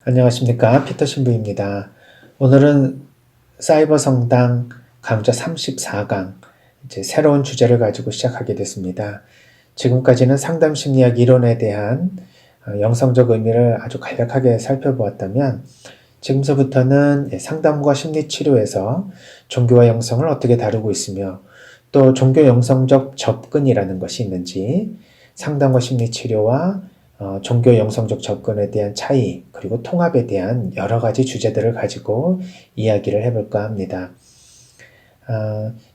안녕하십니까. 피터 신부입니다. 오늘은 사이버 성당 강좌 34강, 이제 새로운 주제를 가지고 시작하게 됐습니다. 지금까지는 상담 심리학 이론에 대한 영성적 의미를 아주 간략하게 살펴보았다면, 지금서부터는 상담과 심리치료에서 종교와 영성을 어떻게 다루고 있으며, 또 종교 영성적 접근이라는 것이 있는지, 상담과 심리치료와 종교 영성적 접근에 대한 차이, 그리고 통합에 대한 여러 가지 주제들을 가지고 이야기를 해볼까 합니다.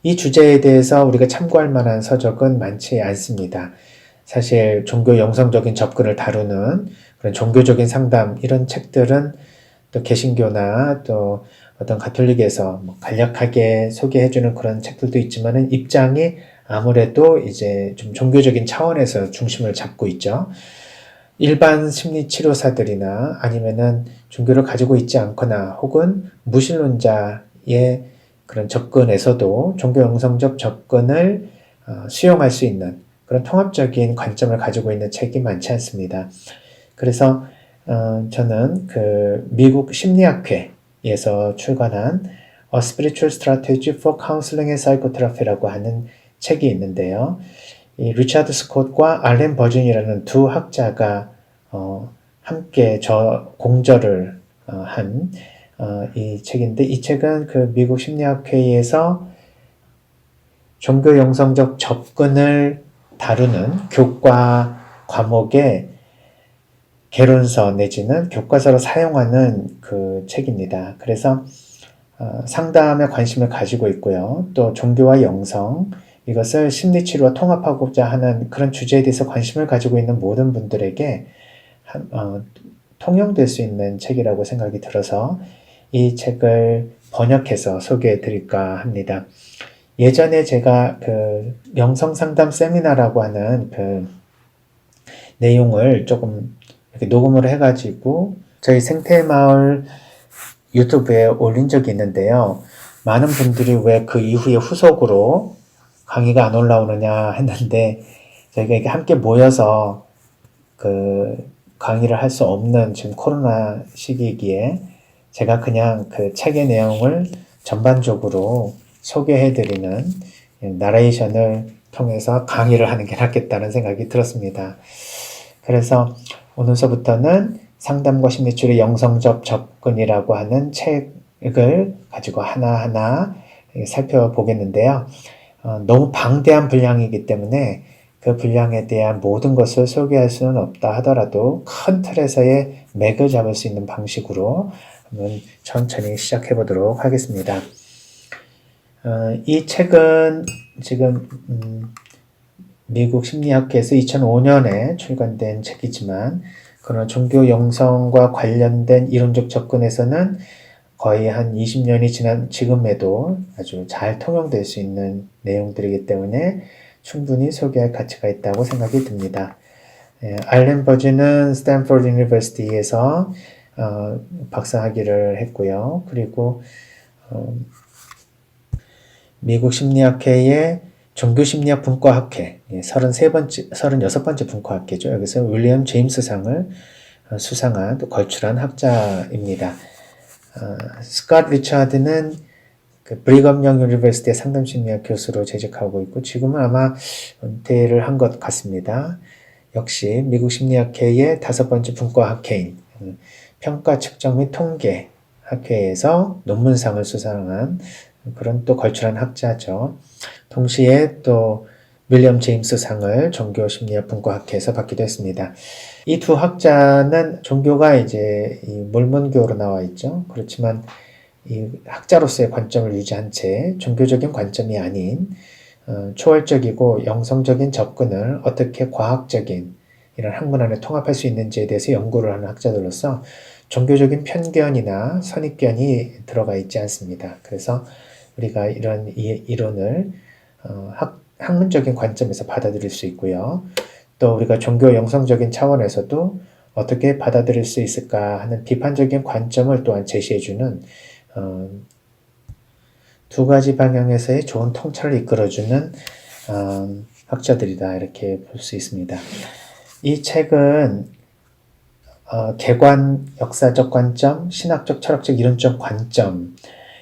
이 주제에 대해서 우리가 참고할 만한 서적은 많지 않습니다. 사실 종교 영성적인 접근을 다루는 그런 종교적인 상담, 이런 책들은 또 개신교나 또 어떤 가톨릭에서 간략하게 소개해주는 그런 책들도 있지만은 입장이 아무래도 이제 좀 종교적인 차원에서 중심을 잡고 있죠. 일반 심리치료사들이나 아니면은 종교를 가지고 있지 않거나 혹은 무신론자의 그런 접근에서도 종교 영성적 접근을 수용할 수 있는 그런 통합적인 관점을 가지고 있는 책이 많지 않습니다. 그래서 저는 그 미국 심리학회에서 출간한 A Spiritual Strategy for Counseling and Psychotherapy라고 하는 책이 있는데요. 이 리차드 스콧과 알렌 버진이라는 두 학자가 함께 공저를 한 이 책인데, 이 책은 그 미국 심리학회에서 종교 영성적 접근을 다루는 교과 과목의 개론서 내지는 교과서로 사용하는 그 책입니다. 그래서 상담에 관심을 가지고 있고요. 또 종교와 영성, 이것을 심리치료와 통합하고자 하는 그런 주제에 대해서 관심을 가지고 있는 모든 분들에게 통용될 수 있는 책이라고 생각이 들어서 이 책을 번역해서 소개해 드릴까 합니다. 예전에 제가 그 영성상담 세미나라고 하는 그 내용을 조금 이렇게 녹음을 해가지고 저희 생태마을 유튜브에 올린 적이 있는데요. 많은 분들이 왜 그 이후에 후속으로 강의가 안 올라오느냐 했는데, 저희가 이렇게 함께 모여서 그 강의를 할 수 없는 지금 코로나 시기이기에 제가 그냥 그 책의 내용을 전반적으로 소개해드리는 나레이션을 통해서 강의를 하는 게 낫겠다는 생각이 들었습니다. 그래서 오늘서부터는 상담과 심리치료의 영성적 접근이라고 하는 책을 가지고 하나하나 살펴보겠는데요. 너무 방대한 분량이기 때문에 그 분량에 대한 모든 것을 소개할 수는 없다 하더라도 큰 틀에서의 맥을 잡을 수 있는 방식으로 한번 천천히 시작해 보도록 하겠습니다. 이 책은 지금 미국 심리학회에서 2005년에 출간된 책이지만, 그러나 종교 영성과 관련된 이론적 접근에서는 거의 한 20년이 지난 지금에도 아주 잘 통용될 수 있는 내용들이기 때문에 충분히 소개할 가치가 있다고 생각이 듭니다. 알렌 버진은 스탠포드 유니버시티에서 박사학위를 했고요. 그리고 미국 심리학회의 종교심리학 분과학회, 36번째 분과학회죠. 여기서 윌리엄 제임스상을 수상한 또 걸출한 학자입니다. 스캇 리차드는 그 브리검 영 유니버시티의 상담심리학 교수로 재직하고 있고, 지금은 아마 은퇴를 한 것 같습니다. 역시 미국 심리학회의 5번째 분과학회인 평가 측정 및 통계 학회에서 논문상을 수상한 그런 또 걸출한 학자죠. 동시에 또 윌리엄 제임스 상을 종교심리학 분과학회에서 받기도 했습니다. 이 두 학자는 종교가 이제 이 몰몬교로 나와 있죠. 그렇지만 이 학자로서의 관점을 유지한 채 종교적인 관점이 아닌 초월적이고 영성적인 접근을 어떻게 과학적인 이런 학문 안에 통합할 수 있는지에 대해서 연구를 하는 학자들로서 종교적인 편견이나 선입견이 들어가 있지 않습니다. 그래서 우리가 이런 이론을 학문적인 관점에서 받아들일 수 있고요. 또 우리가 종교 영성적인 차원에서도 어떻게 받아들일 수 있을까 하는 비판적인 관점을 또한 제시해주는 두 가지 방향에서의 좋은 통찰을 이끌어주는 학자들이다, 이렇게 볼 수 있습니다. 이 책은 개관, 역사적 관점, 신학적, 철학적, 이론적 관점,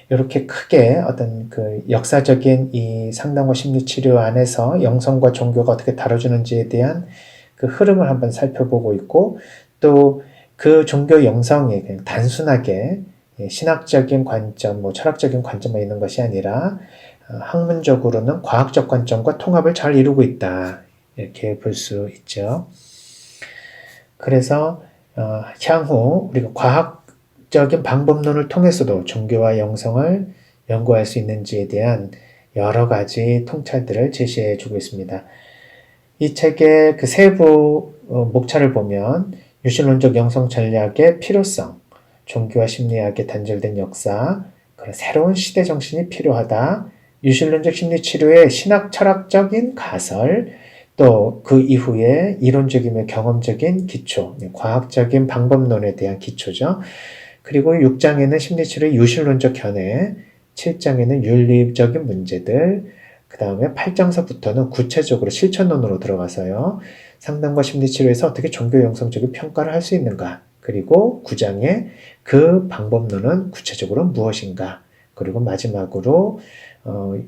이렇게 크게 어떤 그 역사적인 이 상담과 심리치료 안에서 영성과 종교가 어떻게 다뤄주는지에 대한 그 흐름을 한번 살펴보고 있고, 또 그 종교 영성이 그냥 단순하게 신학적인 관점, 뭐 철학적인 관점만 있는 것이 아니라 학문적으로는 과학적 관점과 통합을 잘 이루고 있다. 이렇게 볼 수 있죠. 그래서 향후 우리가 과학적인 방법론을 통해서도 종교와 영성을 연구할 수 있는지에 대한 여러 가지 통찰들을 제시해 주고 있습니다. 이 책의 그 세부 목차를 보면 유실론적 영성 전략의 필요성, 종교와 심리학의 단절된 역사, 그런 새로운 시대 정신이 필요하다, 유실론적 심리치료의 신학 철학적인 가설, 또 그 이후에 이론적이며 경험적인 기초, 과학적인 방법론에 대한 기초죠. 그리고 6장에는 심리치료의 유실론적 견해, 7장에는 윤리적인 문제들, 그 다음에 8장서부터는 구체적으로 실천론으로 들어가서요. 상담과 심리치료에서 어떻게 종교 영성적인 평가를 할 수 있는가, 그리고 9장에 그 방법론은 구체적으로 무엇인가, 그리고 마지막으로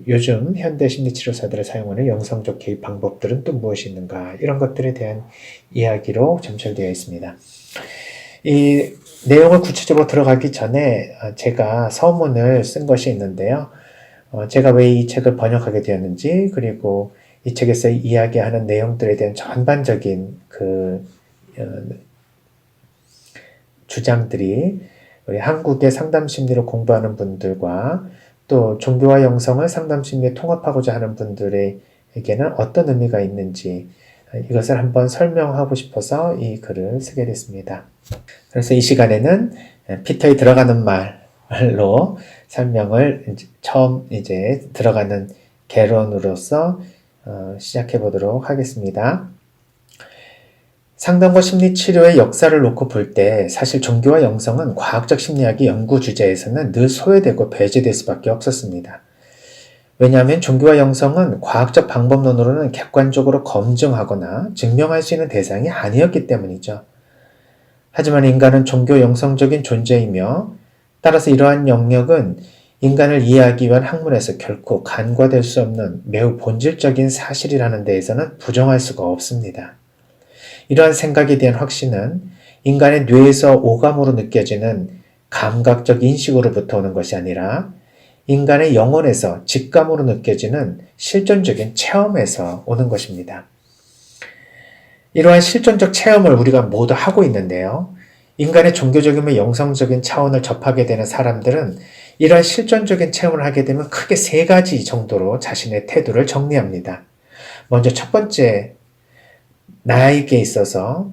요즘 현대 심리치료사들을 사용하는 영성적 개입 방법들은 또 무엇이 있는가, 이런 것들에 대한 이야기로 점철되어 있습니다. 이 내용을 구체적으로 들어가기 전에 제가 서문을 쓴 것이 있는데요. 제가 왜 이 책을 번역하게 되었는지, 그리고 이 책에서 이야기하는 내용들에 대한 전반적인 그 주장들이 우리 한국의 상담심리를 공부하는 분들과 또 종교와 영성을 상담심리에 통합하고자 하는 분들에게는 어떤 의미가 있는지, 이것을 한번 설명하고 싶어서 이 글을 쓰게 됐습니다. 그래서 이 시간에는 피터의 들어가는 말로 설명을 처음 들어가는 개론으로서 시작해 보도록 하겠습니다. 상담과 심리치료의 역사를 놓고 볼 때 사실 종교와 영성은 과학적 심리학의 연구 주제에서는 늘 소외되고 배제될 수밖에 없었습니다. 왜냐하면 종교와 영성은 과학적 방법론으로는 객관적으로 검증하거나 증명할 수 있는 대상이 아니었기 때문이죠. 하지만 인간은 종교 영성적인 존재이며, 따라서 이러한 영역은 인간을 이해하기 위한 학문에서 결코 간과될 수 없는 매우 본질적인 사실이라는 데에서는 부정할 수가 없습니다. 이러한 생각에 대한 확신은 인간의 뇌에서 오감으로 느껴지는 감각적 인식으로부터 오는 것이 아니라 인간의 영혼에서 직감으로 느껴지는 실존적인 체험에서 오는 것입니다. 이러한 실존적 체험을 우리가 모두 하고 있는데요. 인간의 종교적이며 영성적인 차원을 접하게 되는 사람들은 이러한 실존적인 체험을 하게 되면 크게 세 가지 정도로 자신의 태도를 정리합니다. 먼저 첫 번째, 나에게 있어서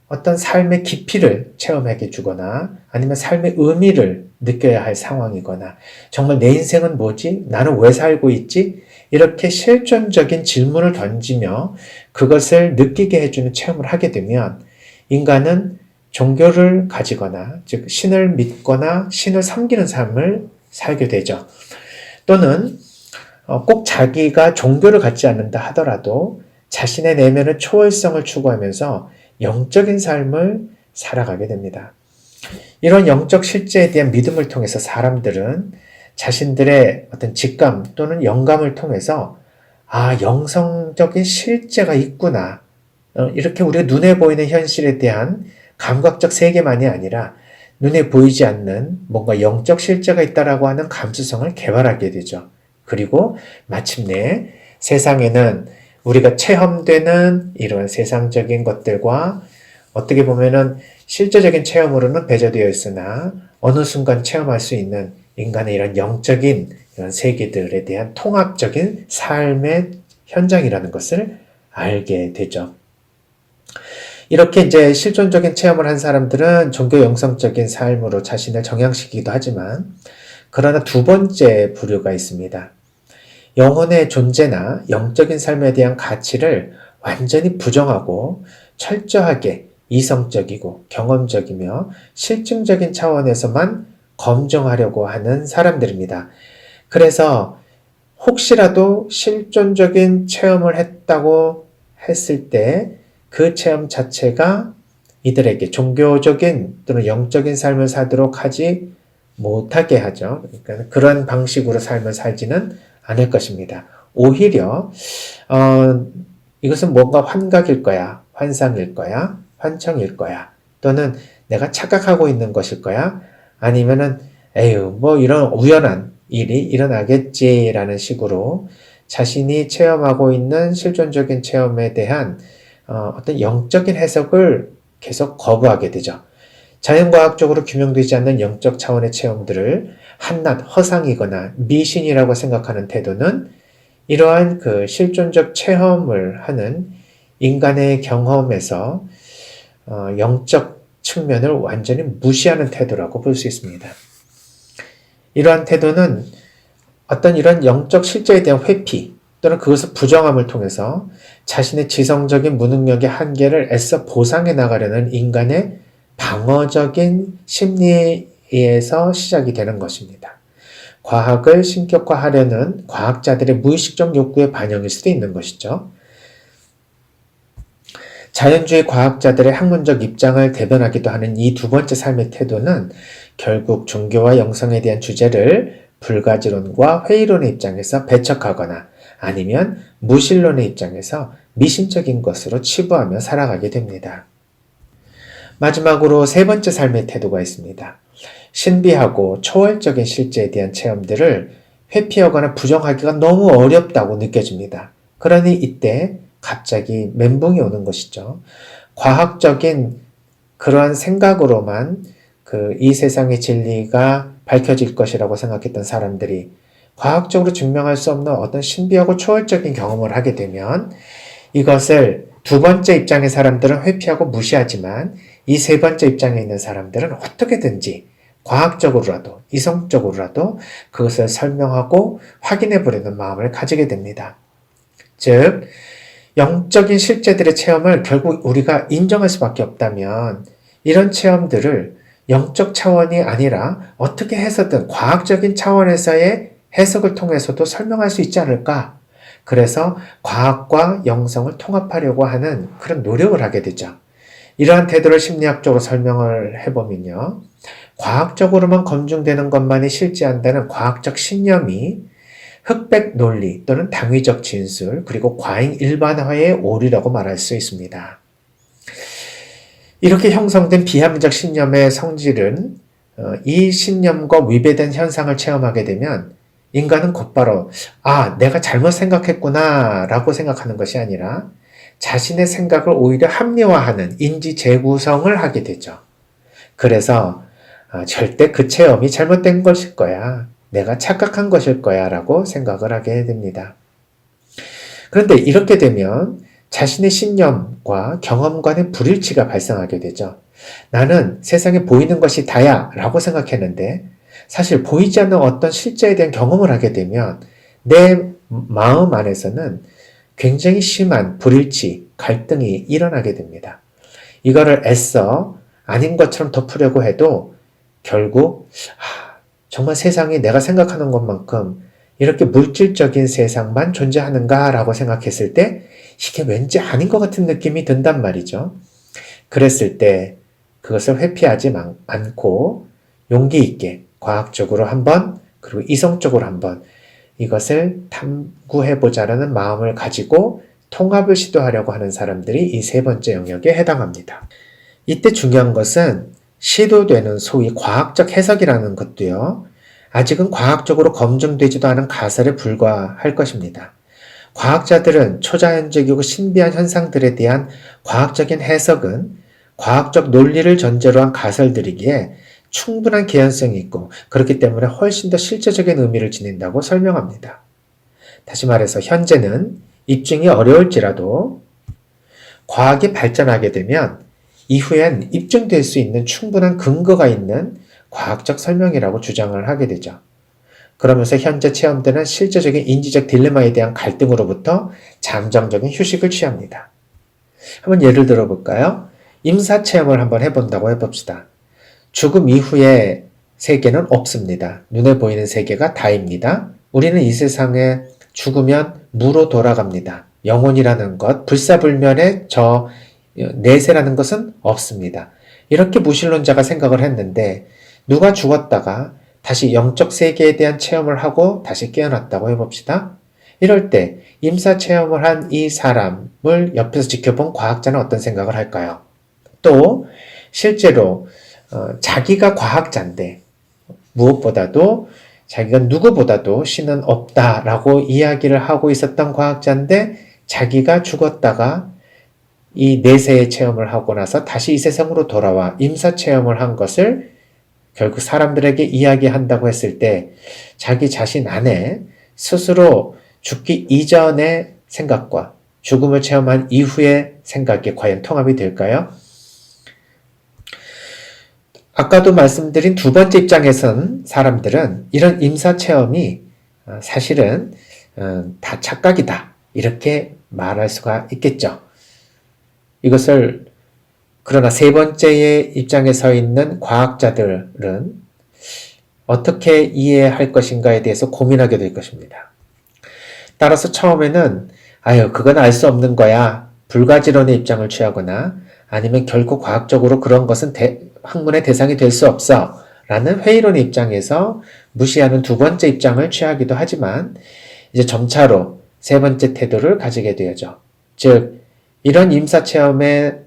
어떤 삶의 깊이를 체험하게 주거나 아니면 삶의 의미를 느껴야 할 상황이거나, 정말 내 인생은 뭐지? 나는 왜 살고 있지? 이렇게 실존적인 질문을 던지며 그것을 느끼게 해주는 체험을 하게 되면 인간은 종교를 가지거나, 즉 신을 믿거나 신을 섬기는 삶을 살게 되죠. 또는 꼭 자기가 종교를 갖지 않는다 하더라도 자신의 내면의 초월성을 추구하면서 영적인 삶을 살아가게 됩니다. 이런 영적 실제에 대한 믿음을 통해서 사람들은 자신들의 어떤 직감 또는 영감을 통해서 영성적인 실제가 있구나, 이렇게 우리가 눈에 보이는 현실에 대한 감각적 세계만이 아니라 눈에 보이지 않는 뭔가 영적 실제가 있다라고 하는 감수성을 개발하게 되죠. 그리고 마침내 세상에는 우리가 체험되는 이런 세상적인 것들과 어떻게 보면은 실제적인 체험으로는 배제되어 있으나 어느 순간 체험할 수 있는 인간의 이런 영적인 이런 세계들에 대한 통합적인 삶의 현장이라는 것을 알게 되죠. 이렇게 이제 실존적인 체험을 한 사람들은 종교 영성적인 삶으로 자신을 정향시키기도 하지만, 그러나 두 번째 부류가 있습니다. 영혼의 존재나 영적인 삶에 대한 가치를 완전히 부정하고 철저하게 이성적이고 경험적이며 실증적인 차원에서만 검증하려고 하는 사람들입니다. 그래서 혹시라도 실존적인 체험을 했다고 했을 때 그 체험 자체가 이들에게 종교적인 또는 영적인 삶을 살도록 하지 못하게 하죠. 그러니까 그런 방식으로 삶을 살지는 않을 것입니다. 오히려 이것은 뭔가 환각일 거야, 환상일 거야, 환청일 거야, 또는 내가 착각하고 있는 것일 거야, 아니면은 에휴 뭐 이런 우연한 일이 일어나겠지라는 식으로 자신이 체험하고 있는 실존적인 체험에 대한 어떤 영적인 해석을 계속 거부하게 되죠. 자연과학적으로 규명되지 않는 영적 차원의 체험들을 한낱 허상이거나 미신이라고 생각하는 태도는 이러한 그 실존적 체험을 하는 인간의 경험에서 영적 측면을 완전히 무시하는 태도라고 볼 수 있습니다. 이러한 태도는 어떤 이런 영적 실제에 대한 회피 또는 그것을 부정함을 통해서 자신의 지성적인 무능력의 한계를 애써 보상해 나가려는 인간의 방어적인 심리에서 시작이 되는 것입니다. 과학을 신격화하려는 과학자들의 무의식적 욕구의 반영일 수도 있는 것이죠. 자연주의 과학자들의 학문적 입장을 대변하기도 하는 이 두 번째 삶의 태도는 결국 종교와 영성에 대한 주제를 불가지론과 회의론의 입장에서 배척하거나 아니면 무신론의 입장에서 미신적인 것으로 치부하며 살아가게 됩니다. 마지막으로 세 번째 삶의 태도가 있습니다. 신비하고 초월적인 실제에 대한 체험들을 회피하거나 부정하기가 너무 어렵다고 느껴집니다. 그러니 이때 갑자기 멘붕이 오는 것이죠. 과학적인 그러한 생각으로만 이 세상의 진리가 밝혀질 것이라고 생각했던 사람들이 과학적으로 증명할 수 없는 어떤 신비하고 초월적인 경험을 하게 되면 이것을 두 번째 입장의 사람들은 회피하고 무시하지만 이 세 번째 입장에 있는 사람들은 어떻게든지 과학적으로라도 이성적으로라도 그것을 설명하고 확인해 보려는 마음을 가지게 됩니다. 즉 영적인 실제들의 체험을 결국 우리가 인정할 수밖에 없다면 이런 체험들을 영적 차원이 아니라 어떻게 해서든 과학적인 차원에서의 해석을 통해서도 설명할 수 있지 않을까? 그래서 과학과 영성을 통합하려고 하는 그런 노력을 하게 되죠. 이러한 태도를 심리학적으로 설명을 해보면요. 과학적으로만 검증되는 것만이 실제한다는 과학적 신념이 흑백 논리 또는 당위적 진술 그리고 과잉 일반화의 오류라고 말할 수 있습니다. 이렇게 형성된 비합리적 신념의 성질은 이 신념과 위배된 현상을 체험하게 되면 인간은 곧바로 내가 잘못 생각했구나 라고 생각하는 것이 아니라 자신의 생각을 오히려 합리화하는 인지 재구성을 하게 되죠. 그래서 절대 그 체험이 잘못된 것일 거야. 내가 착각한 것일 거야 라고 생각을 하게 됩니다. 그런데 이렇게 되면 자신의 신념과 경험 간의 불일치가 발생하게 되죠. 나는 세상에 보이는 것이 다야 라고 생각했는데 사실 보이지 않는 어떤 실제에 대한 경험을 하게 되면 내 마음 안에서는 굉장히 심한 불일치, 갈등이 일어나게 됩니다. 이거를 애써 아닌 것처럼 덮으려고 해도 결국 정말 세상이 내가 생각하는 것만큼 이렇게 물질적인 세상만 존재하는가 라고 생각했을 때 이게 왠지 아닌 것 같은 느낌이 든단 말이죠. 그랬을 때 그것을 회피하지 않고 용기 있게 과학적으로 한번 그리고 이성적으로 한번 이것을 탐구해보자라는 마음을 가지고 통합을 시도하려고 하는 사람들이 이 세 번째 영역에 해당합니다. 이때 중요한 것은 시도되는 소위 과학적 해석이라는 것도요. 아직은 과학적으로 검증되지도 않은 가설에 불과할 것입니다. 과학자들은 초자연적이고 신비한 현상들에 대한 과학적인 해석은 과학적 논리를 전제로 한 가설들이기에 충분한 개연성이 있고 그렇기 때문에 훨씬 더 실제적인 의미를 지닌다고 설명합니다. 다시 말해서 현재는 입증이 어려울지라도 과학이 발전하게 되면 이후엔 입증될 수 있는 충분한 근거가 있는 과학적 설명이라고 주장을 하게 되죠. 그러면서 현재 체험되는 실제적인 인지적 딜레마에 대한 갈등으로부터 잠정적인 휴식을 취합니다. 한번 예를 들어볼까요? 임사체험을 한번 해본다고 해봅시다. 죽음 이후의 세계는 없습니다. 눈에 보이는 세계가 다입니다. 우리는 이 세상에 죽으면 무로 돌아갑니다. 영혼이라는 것, 불사불면의 저 내세라는 것은 없습니다. 이렇게 무신론자가 생각을 했는데 누가 죽었다가 다시 영적 세계에 대한 체험을 하고 다시 깨어났다고 해봅시다. 이럴 때 임사 체험을 한 이 사람을 옆에서 지켜본 과학자는 어떤 생각을 할까요? 또 실제로 자기가 과학자인데 무엇보다도 자기가 누구보다도 신은 없다라고 이야기를 하고 있었던 과학자인데 자기가 죽었다가 이 내세의 체험을 하고 나서 다시 이 세상으로 돌아와 임사 체험을 한 것을 결국 사람들에게 이야기한다고 했을 때 자기 자신 안에 스스로 죽기 이전의 생각과 죽음을 체험한 이후의 생각이 과연 통합이 될까요? 아까도 말씀드린 두 번째 입장에선 사람들은 이런 임사 체험이 사실은 다 착각이다 이렇게 말할 수가 있겠죠. 이것을 그러나 세 번째의 입장에 서 있는 과학자들은 어떻게 이해할 것인가에 대해서 고민하게 될 것입니다. 따라서 처음에는 그건 알 수 없는 거야 불가지론의 입장을 취하거나 아니면 결코 과학적으로 그런 것은 학문의 대상이 될 수 없어 라는 회의론의 입장에서 무시하는 두 번째 입장을 취하기도 하지만 이제 점차로 세 번째 태도를 가지게 되죠. 즉 이런 임사 체험에서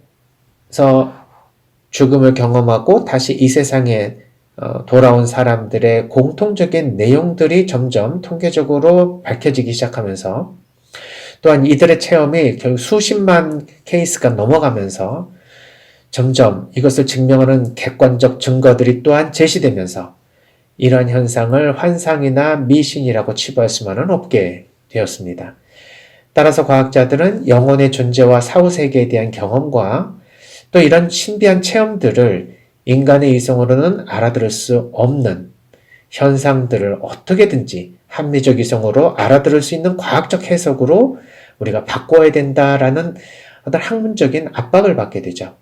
죽음을 경험하고 다시 이 세상에 돌아온 사람들의 공통적인 내용들이 점점 통계적으로 밝혀지기 시작하면서 또한 이들의 체험이 결국 수십만 케이스가 넘어가면서 점점 이것을 증명하는 객관적 증거들이 또한 제시되면서 이런 현상을 환상이나 미신이라고 치부할 수만은 없게 되었습니다. 따라서 과학자들은 영혼의 존재와 사후세계에 대한 경험과 또 이런 신비한 체험들을 인간의 이성으로는 알아들을 수 없는 현상들을 어떻게든지 합리적 이성으로 알아들을 수 있는 과학적 해석으로 우리가 바꿔야 된다라는 어떤 학문적인 압박을 받게 되죠.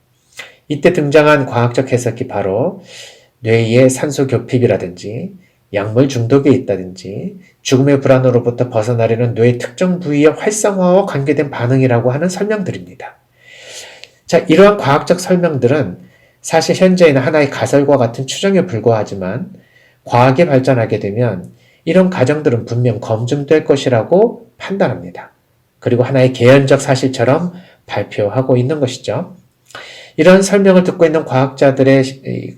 이때 등장한 과학적 해석이 바로 뇌의 산소 결핍이라든지 약물 중독에 있다든지 죽음의 불안으로부터 벗어나려는 뇌의 특정 부위의 활성화와 관계된 반응이라고 하는 설명들입니다. 자, 이러한 과학적 설명들은 사실 현재에는 하나의 가설과 같은 추정에 불과하지만 과학이 발전하게 되면 이런 가정들은 분명 검증될 것이라고 판단합니다. 그리고 하나의 개연적 사실처럼 발표하고 있는 것이죠. 이런 설명을 듣고 있는 과학자들의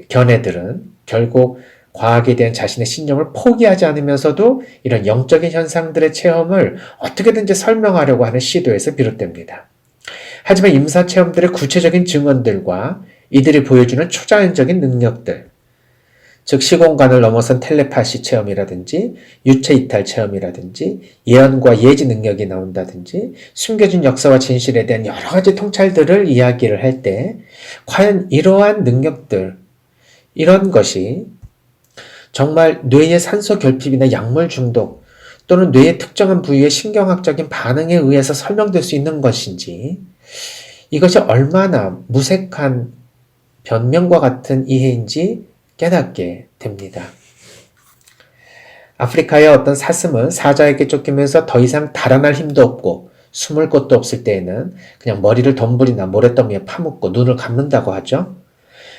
견해들은 결국 과학에 대한 자신의 신념을 포기하지 않으면서도 이런 영적인 현상들의 체험을 어떻게든지 설명하려고 하는 시도에서 비롯됩니다. 하지만 임사체험들의 구체적인 증언들과 이들이 보여주는 초자연적인 능력들, 즉 시공간을 넘어선 텔레파시 체험이라든지 유체이탈 체험이라든지 예언과 예지 능력이 나온다든지 숨겨진 역사와 진실에 대한 여러 가지 통찰들을 이야기를 할 때 과연 이러한 능력들, 이런 것이 정말 뇌의 산소 결핍이나 약물 중독 또는 뇌의 특정한 부위의 신경학적인 반응에 의해서 설명될 수 있는 것인지 이것이 얼마나 무색한 변명과 같은 이해인지 깨닫게 됩니다. 아프리카의 어떤 사슴은 사자에게 쫓기면서 더 이상 달아날 힘도 없고 숨을 곳도 없을 때에는 그냥 머리를 덤불이나 모래더미에 파묻고 눈을 감는다고 하죠.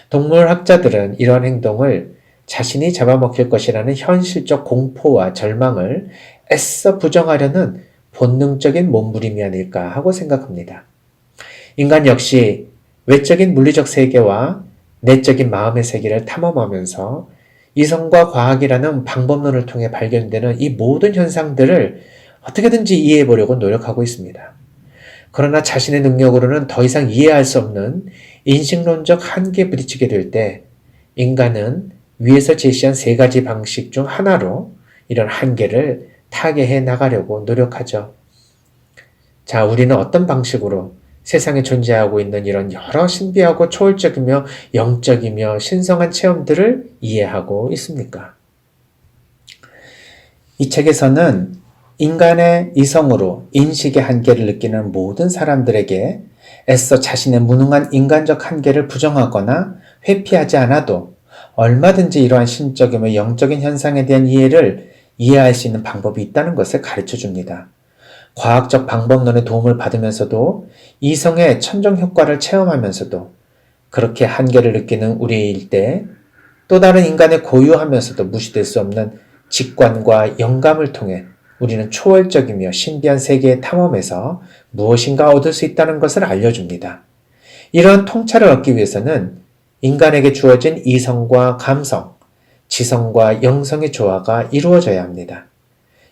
동물학자들은 이런 행동을 자신이 잡아먹힐 것이라는 현실적 공포와 절망을 애써 부정하려는 본능적인 몸부림이 아닐까 하고 생각합니다. 인간 역시 외적인 물리적 세계와 내적인 마음의 세계를 탐험하면서 이성과 과학이라는 방법론을 통해 발견되는 이 모든 현상들을 어떻게든지 이해해 보려고 노력하고 있습니다. 그러나 자신의 능력으로는 더 이상 이해할 수 없는 인식론적 한계에 부딪히게 될 때 인간은 위에서 제시한 세 가지 방식 중 하나로 이런 한계를 타개해 나가려고 노력하죠. 자, 우리는 어떤 방식으로 세상에 존재하고 있는 이런 여러 신비하고 초월적이며 영적이며 신성한 체험들을 이해하고 있습니까? 이 책에서는 인간의 이성으로 인식의 한계를 느끼는 모든 사람들에게 애써 자신의 무능한 인간적 한계를 부정하거나 회피하지 않아도 얼마든지 이러한 신적이며 영적인 현상에 대한 이해를 이해할 수 있는 방법이 있다는 것을 가르쳐 줍니다. 과학적 방법론의 도움을 받으면서도 이성의 천정 효과를 체험하면서도 그렇게 한계를 느끼는 우리일 때 또 다른 인간의 고유하면서도 무시될 수 없는 직관과 영감을 통해 우리는 초월적이며 신비한 세계의 탐험에서 무엇인가 얻을 수 있다는 것을 알려줍니다. 이러한 통찰을 얻기 위해서는 인간에게 주어진 이성과 감성, 지성과 영성의 조화가 이루어져야 합니다.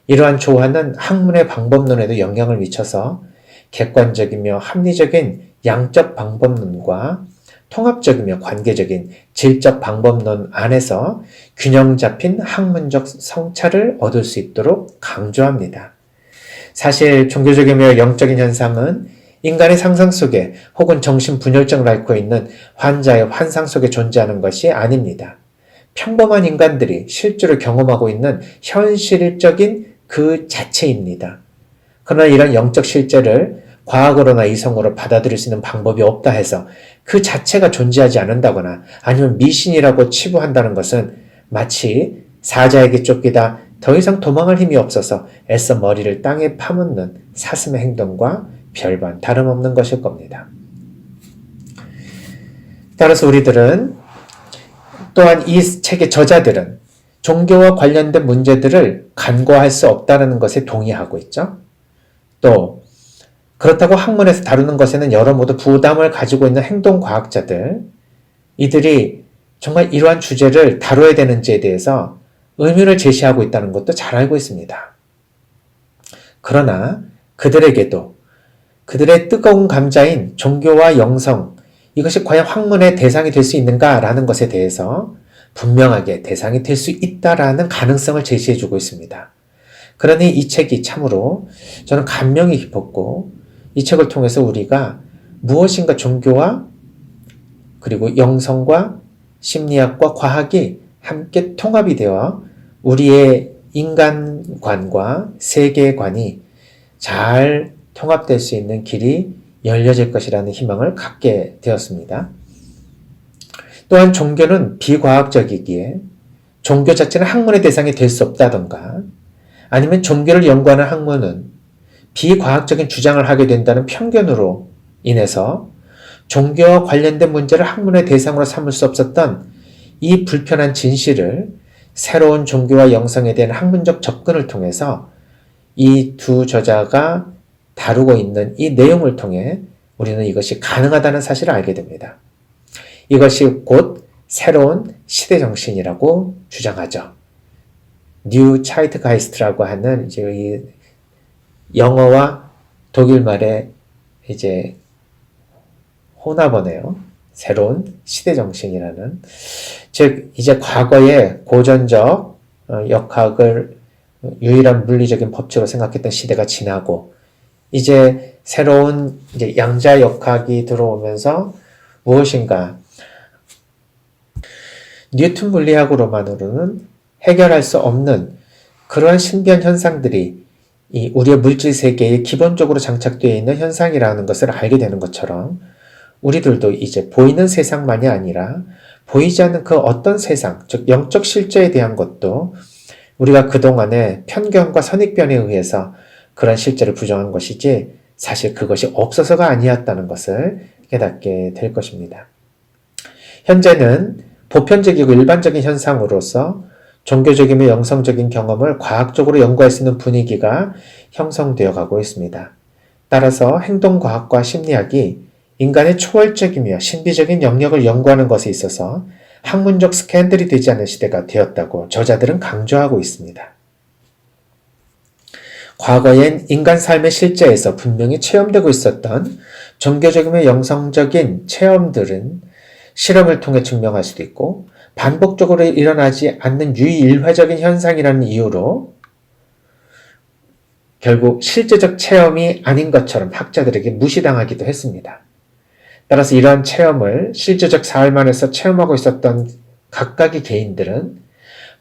이러한 조화는 학문의 방법론에도 영향을 미쳐서 객관적이며 합리적인 양적 방법론과 통합적이며 관계적인 질적 방법론 안에서 균형 잡힌 학문적 성찰을 얻을 수 있도록 강조합니다. 사실 종교적이며 영적인 현상은 인간의 상상 속에 혹은 정신분열증을 앓고 있는 환자의 환상 속에 존재하는 것이 아닙니다. 평범한 인간들이 실제로 경험하고 있는 현실적인 그 자체입니다. 그러나 이런 영적 실제를 과학으로나 이성으로 받아들일 수 있는 방법이 없다 해서 그 자체가 존재하지 않는다거나 아니면 미신이라고 치부한다는 것은 마치 사자에게 쫓기다 더 이상 도망할 힘이 없어서 애써 머리를 땅에 파묻는 사슴의 행동과 별반 다름없는 것일 겁니다. 따라서 우리들은 또한 이 책의 저자들은 종교와 관련된 문제들을 간과할 수 없다는 것에 동의하고 있죠. 또 그렇다고 학문에서 다루는 것에는 여러모로 부담을 가지고 있는 행동과학자들, 이들이 정말 이러한 주제를 다뤄야 되는지에 대해서 의문을 제시하고 있다는 것도 잘 알고 있습니다. 그러나 그들에게도 그들의 뜨거운 감자인 종교와 영성, 이것이 과연 학문의 대상이 될 수 있는가라는 것에 대해서 분명하게 대상이 될 수 있다라는 가능성을 제시해주고 있습니다. 그러니 이 책이 참으로 저는 감명이 깊었고 이 책을 통해서 우리가 무엇인가 종교와 그리고 영성과 심리학과 과학이 함께 통합이 되어 우리의 인간관과 세계관이 잘 통합될 수 있는 길이 열려질 것이라는 희망을 갖게 되었습니다. 또한 종교는 비과학적이기에 종교 자체는 학문의 대상이 될 수 없다던가 아니면 종교를 연구하는 학문은 비과학적인 주장을 하게 된다는 편견으로 인해서 종교와 관련된 문제를 학문의 대상으로 삼을 수 없었던 이 불편한 진실을 새로운 종교와 영성에 대한 학문적 접근을 통해서 이 두 저자가 다루고 있는 이 내용을 통해 우리는 이것이 가능하다는 사실을 알게 됩니다. 이것이 곧 새로운 시대 정신이라고 주장하죠. 뉴 차이트가이스트라고 하는 이제 이 영어와 독일말의 이제 혼합어네요. 새로운 시대 정신이라는, 즉 이제 과거의 고전적 역학을 유일한 물리적인 법칙으로 생각했던 시대가 지나고 이제 새로운 이제 양자 역학이 들어오면서 무엇인가 뉴턴 물리학으로만으로는 해결할 수 없는 그러한 신비한 현상들이 이 우리의 물질 세계에 기본적으로 장착되어 있는 현상이라는 것을 알게 되는 것처럼 우리들도 이제 보이는 세상만이 아니라 보이지 않는 그 어떤 세상, 즉 영적 실제에 대한 것도 우리가 그동안의 편견과 선입견에 의해서 그런 실제를 부정한 것이지 사실 그것이 없어서가 아니었다는 것을 깨닫게 될 것입니다. 현재는 보편적이고 일반적인 현상으로서 종교적이며 영성적인 경험을 과학적으로 연구할 수 있는 분위기가 형성되어 가고 있습니다. 따라서 행동과학과 심리학이 인간의 초월적이며 신비적인 영역을 연구하는 것에 있어서 학문적 스캔들이 되지 않는 시대가 되었다고 저자들은 강조하고 있습니다. 과거엔 인간 삶의 실제에서 분명히 체험되고 있었던 종교적이며 영성적인 체험들은 실험을 통해 증명할 수도 있고 반복적으로 일어나지 않는 유일화적인 현상이라는 이유로 결국 실제적 체험이 아닌 것처럼 학자들에게 무시당하기도 했습니다. 따라서 이러한 체험을 실제적 삶 안에서 체험하고 있었던 각각의 개인들은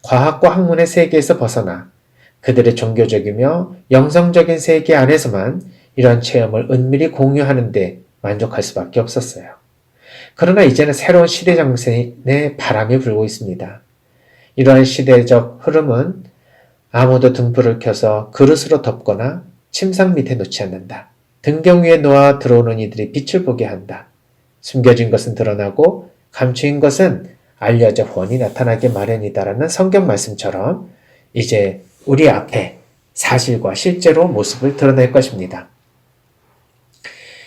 과학과 학문의 세계에서 벗어나 그들의 종교적이며 영성적인 세계 안에서만 이러한 체험을 은밀히 공유하는 데 만족할 수밖에 없었어요. 그러나 이제는 새로운 시대 정신의 바람이 불고 있습니다. 이러한 시대적 흐름은 아무도 등불을 켜서 그릇으로 덮거나 침상 밑에 놓지 않는다. 등경 위에 놓아 들어오는 이들이 빛을 보게 한다. 숨겨진 것은 드러나고 감추인 것은 알려져 훤히 나타나게 마련이다라는 성경 말씀처럼 이제 우리 앞에 사실과 실제로 모습을 드러낼 것입니다.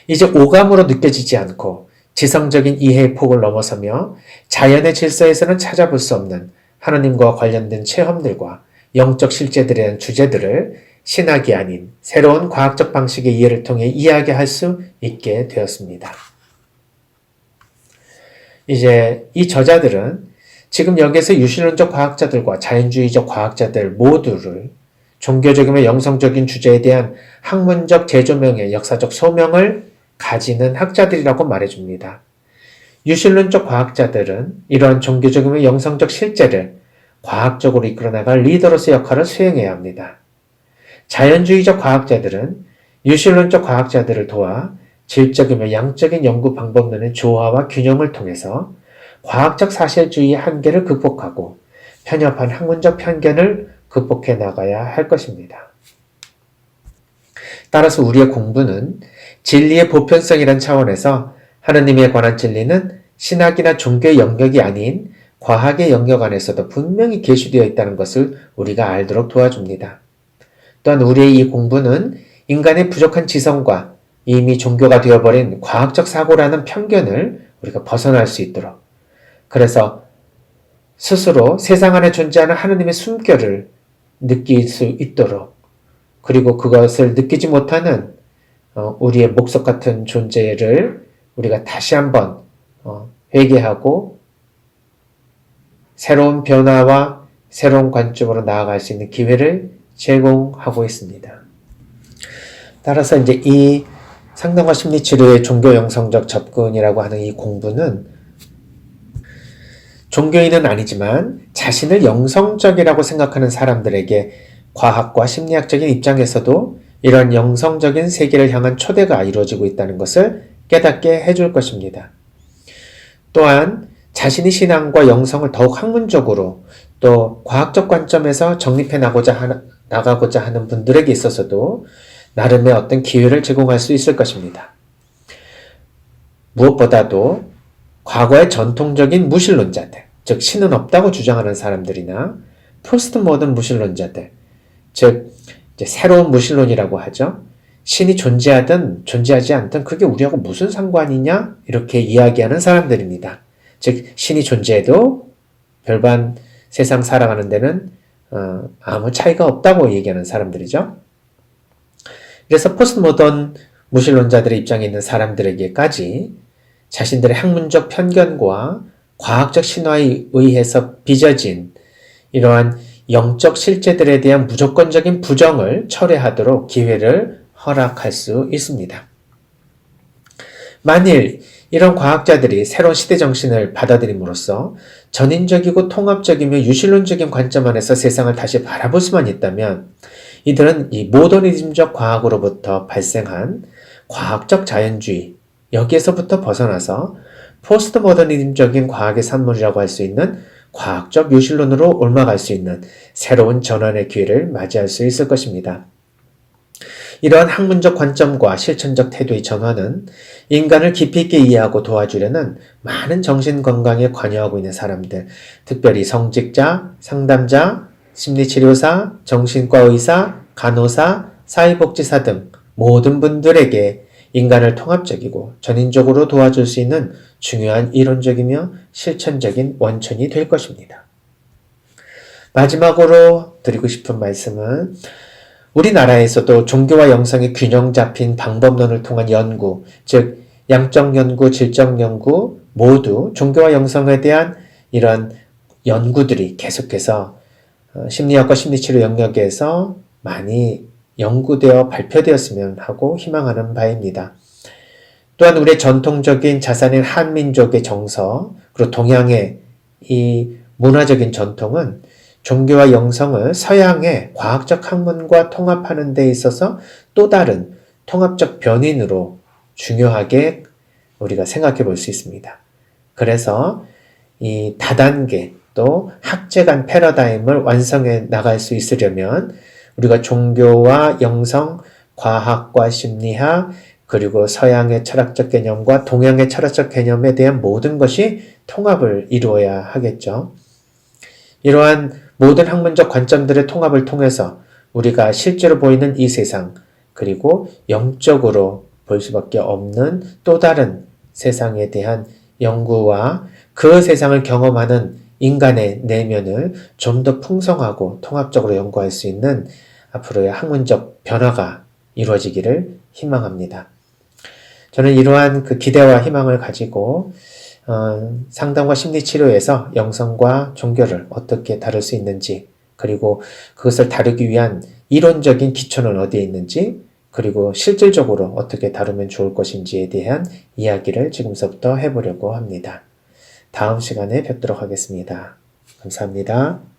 이제 오감으로 느껴지지 않고 지성적인 이해의 폭을 넘어서며 자연의 질서에서는 찾아볼 수 없는 하나님과 관련된 체험들과 영적 실제들에 대한 주제들을 신학이 아닌 새로운 과학적 방식의 이해를 통해 이야기할 수 있게 되었습니다. 이제 이 저자들은 지금 여기에서 유실론적 과학자들과 자연주의적 과학자들 모두를 종교적이며 영성적인 주제에 대한 학문적 재조명의 역사적 소명을 가지는 학자들이라고 말해줍니다. 유실론적 과학자들은 이러한 종교적이며 영성적 실제를 과학적으로 이끌어나갈 리더로서의 역할을 수행해야 합니다. 자연주의적 과학자들은 유실론적 과학자들을 도와 질적이며 양적인 연구 방법론의 조화와 균형을 통해서 과학적 사실주의의 한계를 극복하고 편협한 학문적 편견을 극복해 나가야 할 것입니다. 따라서 우리의 공부는 진리의 보편성이란 차원에서 하느님에 관한 진리는 신학이나 종교의 영역이 아닌 과학의 영역 안에서도 분명히 계시되어 있다는 것을 우리가 알도록 도와줍니다. 또한 우리의 이 공부는 인간의 부족한 지성과 이미 종교가 되어버린 과학적 사고라는 편견을 우리가 벗어날 수 있도록, 그래서 스스로 세상 안에 존재하는 하느님의 숨결을 느낄 수 있도록, 그리고 그것을 느끼지 못하는 우리의 목석 같은 존재를 우리가 다시 한번 회개하고 새로운 변화와 새로운 관점으로 나아갈 수 있는 기회를 제공하고 있습니다. 따라서 이제 이 상담과 심리치료의 종교 영성적 접근이라고 하는 이 공부는 종교인은 아니지만 자신을 영성적이라고 생각하는 사람들에게 과학과 심리학적인 입장에서도 이런 영성적인 세계를 향한 초대가 이루어지고 있다는 것을 깨닫게 해줄 것입니다. 또한 자신이 신앙과 영성을 더욱 학문적으로 또 과학적 관점에서 정립해 나가고자 하는 분들에게 있어서도 나름의 어떤 기회를 제공할 수 있을 것입니다. 무엇보다도 과거의 전통적인 무신론자들, 즉 신은 없다고 주장하는 사람들이나 포스트 모던 무신론자들, 즉 이제 새로운 무신론이라고 하죠. 신이 존재하든 존재하지 않든 그게 우리하고 무슨 상관이냐 이렇게 이야기하는 사람들입니다. 즉 신이 존재해도 별반 세상 살아가는 데는 아무 차이가 없다고 얘기하는 사람들이죠. 그래서 포스트 모던 무신론자들의 입장에 있는 사람들에게까지 자신들의 학문적 편견과 과학적 신화에 의해서 빚어진 이러한 영적 실제들에 대한 무조건적인 부정을 철회하도록 기회를 허락할 수 있습니다. 만일 이런 과학자들이 새로운 시대 정신을 받아들임으로써 전인적이고 통합적이며 유실론적인 관점 안에서 세상을 다시 바라볼 수만 있다면 이들은 이 모더니즘적 과학으로부터 발생한 과학적 자연주의, 여기에서부터 벗어나서 포스트 모더니즘적인 과학의 산물이라고 할 수 있는 과학적 유실론으로 옮아갈 수 있는 새로운 전환의 기회를 맞이할 수 있을 것입니다. 이러한 학문적 관점과 실천적 태도의 전환은 인간을 깊이 있게 이해하고 도와주려는 많은 정신건강에 관여하고 있는 사람들, 특별히 성직자, 상담자, 심리치료사, 정신과 의사, 간호사, 사회복지사 등 모든 분들에게 인간을 통합적이고 전인적으로 도와줄 수 있는 중요한 이론적이며 실천적인 원천이 될 것입니다. 마지막으로 드리고 싶은 말씀은 우리나라에서도 종교와 영성의 균형 잡힌 방법론을 통한 연구, 즉 양적 연구, 질적 연구 모두 종교와 영성에 대한 이런 연구들이 계속해서 심리학과 심리치료 영역에서 많이 연구되어 발표되었으면 하고 희망하는 바입니다. 또한 우리의 전통적인 자산인 한민족의 정서, 그리고 동양의 이 문화적인 전통은 종교와 영성을 서양의 과학적 학문과 통합하는 데 있어서 또 다른 통합적 변인으로 중요하게 우리가 생각해 볼 수 있습니다. 그래서 이 다단계 또 학제 간 패러다임을 완성해 나갈 수 있으려면 우리가 종교와 영성 과학과 심리학, 그리고 서양의 철학적 개념과 동양의 철학적 개념에 대한 모든 것이 통합을 이루어야 하겠죠. 이러한 모든 학문적 관점들의 통합을 통해서 우리가 실제로 보이는 이 세상, 그리고 영적으로 볼 수밖에 없는 또 다른 세상에 대한 연구와 그 세상을 경험하는 인간의 내면을 좀 더 풍성하고 통합적으로 연구할 수 있는 앞으로의 학문적 변화가 이루어지기를 희망합니다. 저는 이러한 그 기대와 희망을 가지고 상담과 심리치료에서 영성과 종교를 어떻게 다룰 수 있는지, 그리고 그것을 다루기 위한 이론적인 기초는 어디에 있는지, 그리고 실질적으로 어떻게 다루면 좋을 것인지에 대한 이야기를 지금서부터 해보려고 합니다. 다음 시간에 뵙도록 하겠습니다. 감사합니다.